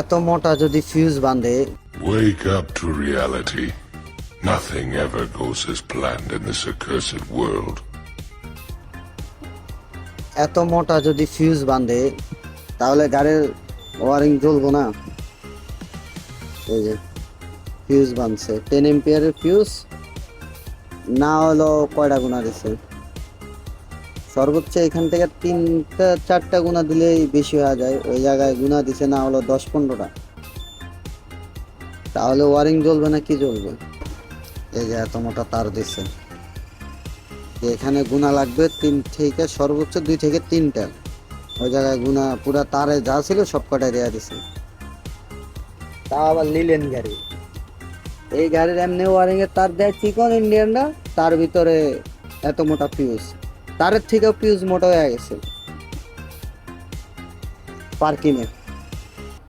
এত মোটা যদি ফিউজ বাঁধে, Wake up to reality. Nothing ever goes as planned in this accursed world. এত মোটা যদি ফিউজ বাঁধে তাহলে গাড়ির ওয়ারিং জ্বলবো না। এই যে ফিউজ বাঁধছে 10 এম্পিয়ারের ফিউজ, না হলো কয়টা গুণা দিছে, সর্বোচ্চ এখান থেকে 3-4টা গুণা দিলেই বেশি হয়ে যায়। ওই জায়গায় গুণা দিছে না হলো 10-15টা, তাহলে ওয়ারিং জ্বলবে না কি জ্বলবে। এই যে এত মোটা তার দিছে, এখানে গুণা লাগবে 3 থেকে সর্বোচ্চ 2 থেকে 3টা। ওই জায়গায় গুণা পুরা তারে যা ছিল সব কটাই দেওয়া দিছে। তা আবার লিলেন গাড়ি, এই গাড়ির এমনি ওয়ারিং এর তার দেয় চিকন ইন্ডিয়ানরা, তার ভিতরে এত মোটা ফিউজ, তারের থেকেও ফিউজ মোটা হয়ে গেছে পার্কিং এ।